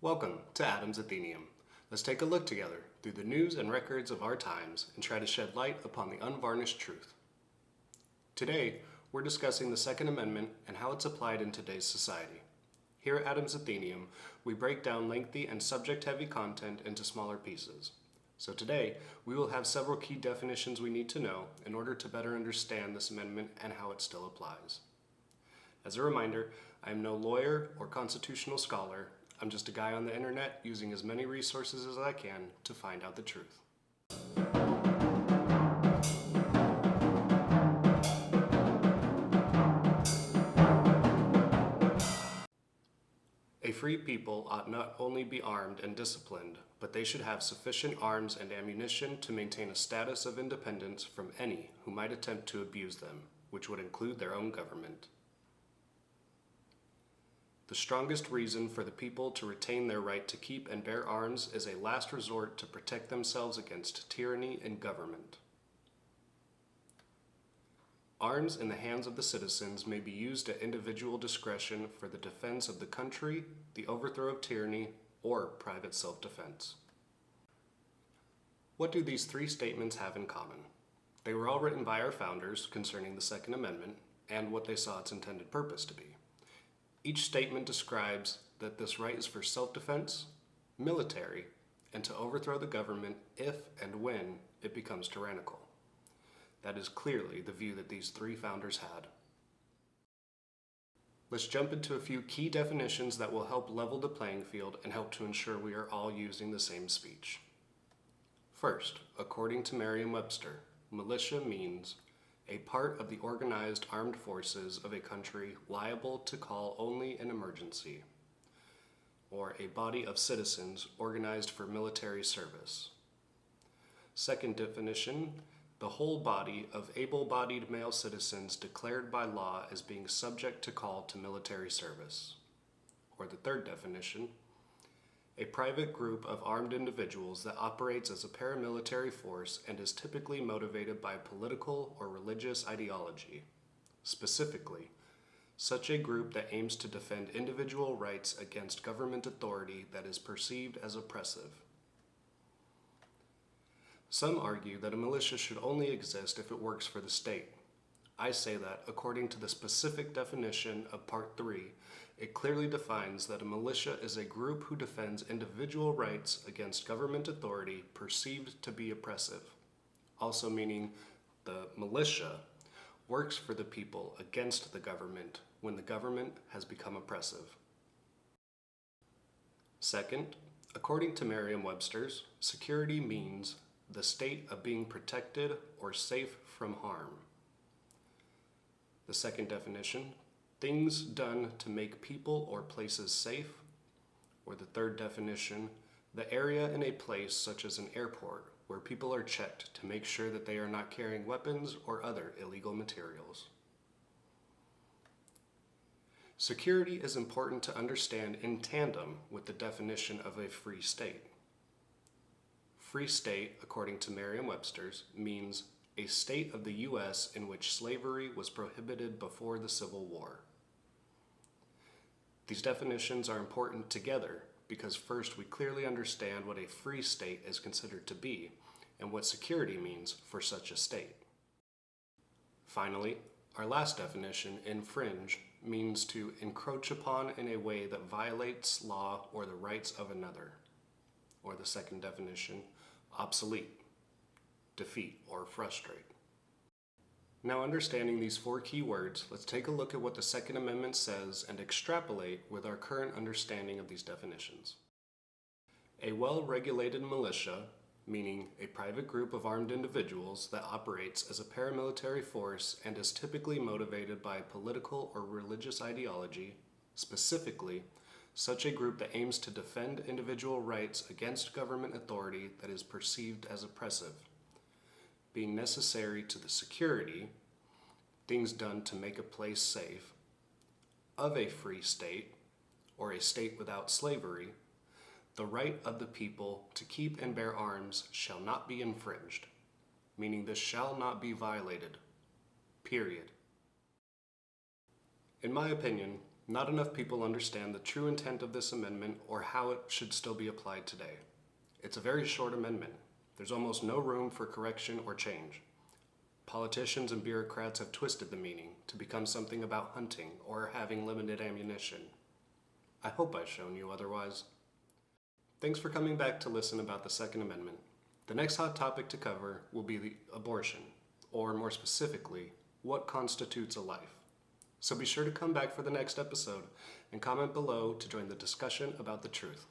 Welcome to Adam's Athenaeum. Let's take a look together through the news and records of our times and try to shed light upon the unvarnished truth. Today, we're discussing the Second Amendment and how it's applied in today's society. Here at Adam's Athenaeum, we break down lengthy and subject-heavy content into smaller pieces. So today, we will have several key definitions we need to know in order to better understand this amendment and how it still applies. As a reminder, I am no lawyer or constitutional scholar. I'm just a guy on the internet using as many resources as I can to find out the truth. A free people ought not only be armed and disciplined, but they should have sufficient arms and ammunition to maintain a status of independence from any who might attempt to abuse them, which would include their own government. The strongest reason for the people to retain their right to keep and bear arms is a last resort to protect themselves against tyranny and government. Arms in the hands of the citizens may be used at individual discretion for the defense of the country, the overthrow of tyranny, or private self-defense. What do these three statements have in common? They were all written by our founders concerning the Second Amendment and what they saw its intended purpose to be. Each statement describes that this right is for self-defense, military, and to overthrow the government if and when it becomes tyrannical. That is clearly the view that these three founders had. Let's jump into a few key definitions that will help level the playing field and help to ensure we are all using the same speech. First, according to Merriam-Webster, militia means a part of the organized armed forces of a country liable to call only an emergency, or a body of citizens organized for military service. Second definition, the whole body of able-bodied male citizens declared by law as being subject to call to military service. Or the third definition, a private group of armed individuals that operates as a paramilitary force and is typically motivated by political or religious ideology. Specifically, such a group that aims to defend individual rights against government authority that is perceived as oppressive. Some argue that a militia should only exist if it works for the state. I say that, according to the specific definition of Part 3, it clearly defines that a militia is a group who defends individual rights against government authority perceived to be oppressive, also meaning the militia works for the people against the government when the government has become oppressive. Second, according to Merriam-Webster's, security means the state of being protected or safe from harm. The second definition, things done to make people or places safe. Or the third definition, the area in a place such as an airport where people are checked to make sure that they are not carrying weapons or other illegal materials. Security is important to understand in tandem with the definition of a free state. Free state, according to Merriam-Webster's, means a state of the U.S. in which slavery was prohibited before the Civil War. These definitions are important together because first we clearly understand what a free state is considered to be and what security means for such a state. Finally, our last definition, infringe, means to encroach upon in a way that violates law or the rights of another. Or the second definition, obsolete, defeat, or frustrate. Now, understanding these four key words, let's take a look at what the Second Amendment says and extrapolate with our current understanding of these definitions. A well-regulated militia, meaning a private group of armed individuals that operates as a paramilitary force and is typically motivated by political or religious ideology, specifically, such a group that aims to defend individual rights against government authority that is perceived as oppressive, being necessary to the security, things done to make a place safe, of a free state, or a state without slavery, the right of the people to keep and bear arms shall not be infringed, meaning this shall not be violated, period. In my opinion, Not enough people understand the true intent of this amendment or how it should still be applied today. It's a very short amendment. There's almost no room for correction or change. Politicians and bureaucrats have twisted the meaning to become something about hunting or having limited ammunition. I hope I've shown you otherwise. Thanks for coming back to listen about the Second Amendment. The next hot topic to cover will be the abortion, or more specifically, what constitutes a life. So be sure to come back for the next episode and comment below to join the discussion about the truth.